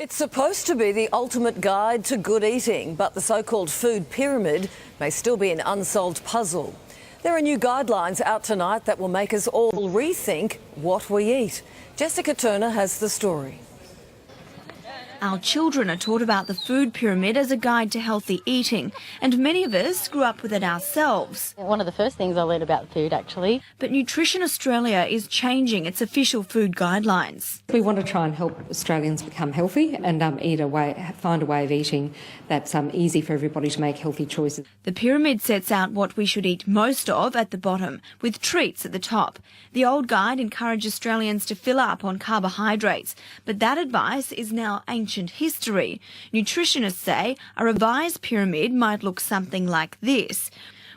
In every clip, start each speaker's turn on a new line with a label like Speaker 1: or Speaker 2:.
Speaker 1: It's supposed to be the ultimate guide to good eating, but the so-called food pyramid may still be an unsolved puzzle. There are new guidelines out tonight that will make us all rethink what we eat. Jessica Turner has the story.
Speaker 2: Our children are taught about the food pyramid as a guide to healthy eating, and many of us grew up with it ourselves.
Speaker 3: One of the first things I learned about food, actually.
Speaker 2: But Nutrition Australia is changing its official food guidelines.
Speaker 4: We want to try and help Australians become healthy and find a way of eating that's easy for everybody to make healthy choices.
Speaker 2: The pyramid sets out what we should eat most of at the bottom, with treats at the top. The old guide encouraged Australians to fill up on carbohydrates, but that advice is now ancient history. Nutritionists say a revised pyramid might look something like this,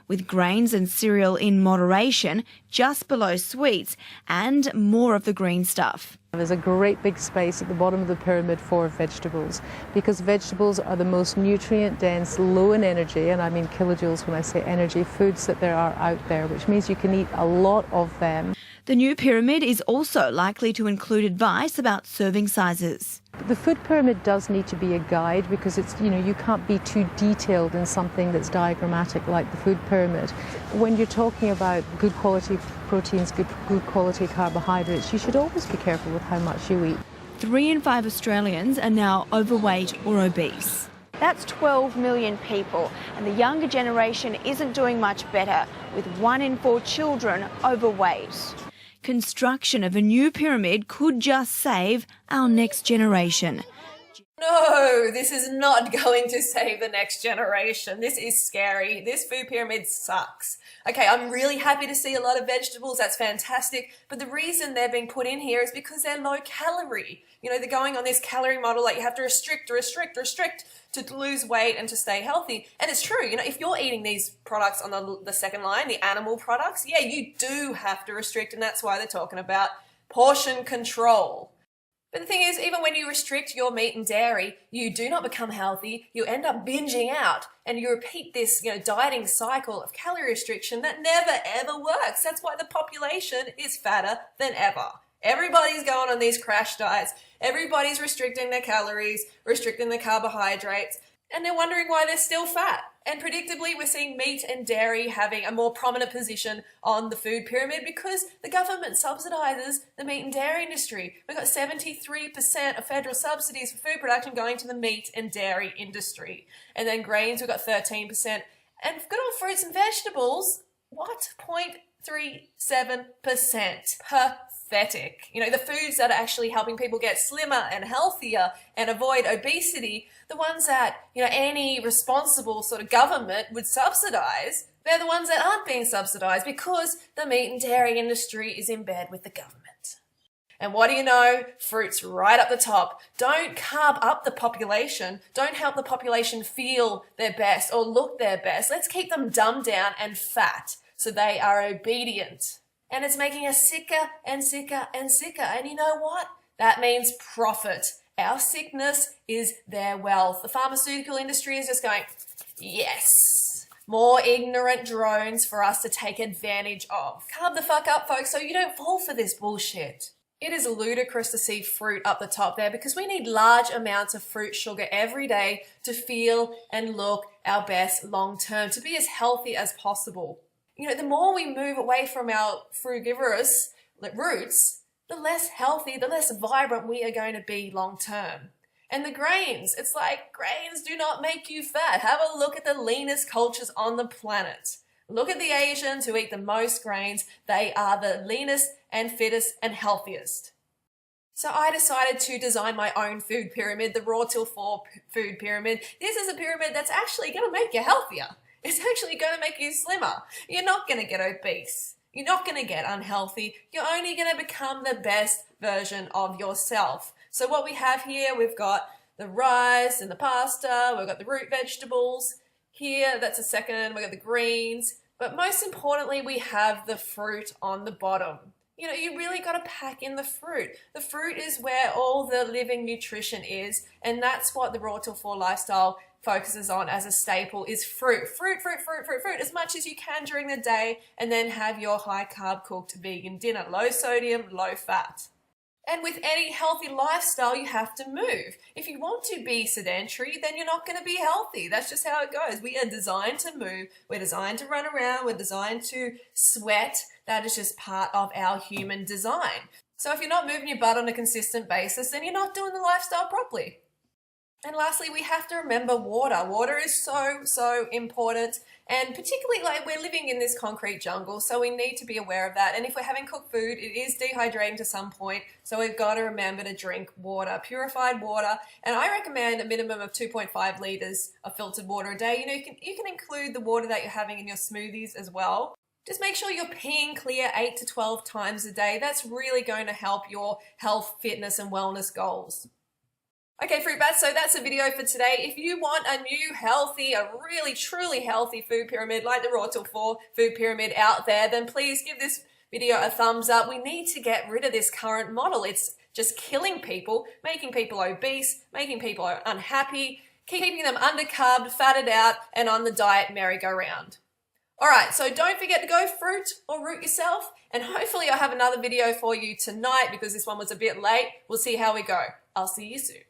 Speaker 2: with grains and cereal in moderation, just below sweets, and more of the green stuff.
Speaker 5: There's a great big space at the bottom of the pyramid for vegetables, because vegetables are the most nutrient dense, low in energy, and I mean kilojoules when I say energy, foods that there are out there, which means you can eat a lot of them.
Speaker 2: The new pyramid is also likely to include advice about serving sizes.
Speaker 5: The food pyramid does need to be a guide, because it's, you can't be too detailed in something that's diagrammatic like the food pyramid. When you're talking about good quality proteins, good quality carbohydrates, you should always be careful with how much you eat.
Speaker 2: 3 in 5 Australians are now overweight or obese. That's 12 million people, and the younger generation isn't doing much better, with 1 in 4 children overweight. Construction of a new pyramid could just save our next generation.
Speaker 6: No, this is not going to save the next generation. This is scary. This food pyramid sucks. Okay, I'm really happy to see a lot of vegetables. That's fantastic. But the reason they're being put in here is because they're low calorie. They're going on this calorie model, like you have to restrict to lose weight and to stay healthy. And it's true, if you're eating these products on the second line, the animal products, yeah, you do have to restrict, and that's why they're talking about portion control. But the thing is, even when you restrict your meat and dairy, you do not become healthy. You end up binging out, and you repeat this, dieting cycle of calorie restriction that never ever works. That's why the population is fatter than ever. Everybody's going on these crash diets. Everybody's restricting their calories, restricting their carbohydrates, and they're wondering why they're still fat. And predictably, we're seeing meat and dairy having a more prominent position on the food pyramid because the government subsidises the meat and dairy industry. We've got 73% of federal subsidies for food production going to the meat and dairy industry. And then grains, we've got 13%. And good old fruits and vegetables, what? 0.37%. Pathetic. The foods that are actually helping people get slimmer and healthier and avoid obesity, the ones that, any responsible sort of government would subsidise, they're the ones that aren't being subsidised because the meat and dairy industry is in bed with the government. And what do you know? Fruit's right up the top. Don't carb up the population. Don't help the population feel their best or look their best. Let's keep them dumbed down and fat so they are obedient. And it's making us sicker and sicker and sicker. And you know what? That means profit. Our sickness is their wealth. The pharmaceutical industry is just going, yes, more ignorant drones for us to take advantage of. Carb the fuck up, folks, so you don't fall for this bullshit. It is ludicrous to see fruit up the top there because we need large amounts of fruit sugar every day to feel and look our best long term, to be as healthy as possible. The more we move away from our frugivorous roots, the less healthy, the less vibrant we are going to be long term. And the grains, it's like grains do not make you fat. Have a look at the leanest cultures on the planet. Look at the Asians who eat the most grains. They are the leanest and fittest and healthiest. So I decided to design my own food pyramid, the Raw Till 4 food pyramid. This is a pyramid that's actually going to make you healthier. It's actually going to make you slimmer. You're not going to get obese. You're not going to get unhealthy. You're only going to become the best version of yourself. So what we have here, we've got the rice and the pasta. We've got the root vegetables. Here, that's a second. We've got the greens. But most importantly, we have the fruit on the bottom. You really got to pack in the fruit. The fruit is where all the living nutrition is, and that's what the Raw Till 4 lifestyle focuses on as a staple is fruit. Fruit as much as you can during the day, and then have your high carb cooked vegan dinner. Low sodium, low fat. And with any healthy lifestyle, you have to move. If you want to be sedentary, then you're not going to be healthy. That's just how it goes. We are designed to move. We're designed to run around. We're designed to sweat. That is just part of our human design. So if you're not moving your butt on a consistent basis, then you're not doing the lifestyle properly. And lastly, we have to remember water. Water is so important, and particularly like we're living in this concrete jungle, so we need to be aware of that. And if we're having cooked food, it is dehydrating to some point, so we've got to remember to drink water, purified water. And I recommend a minimum of 2.5 litres of filtered water a day. You can include the water that you're having in your smoothies as well. Just make sure you're peeing clear 8 to 12 times a day. That's really going to help your health, fitness, and wellness goals. Okay, fruit bats, so that's the video for today. If you want a new healthy, a really truly healthy food pyramid like the Raw Till 4 food pyramid out there, then please give this video a thumbs up. We need to get rid of this current model. It's just killing people, making people obese, making people unhappy, keeping them undercarb, fatted out, and on the diet merry-go-round. Alright, so don't forget to go fruit or root yourself, and hopefully I'll have another video for you tonight because this one was a bit late. We'll see how we go. I'll see you soon.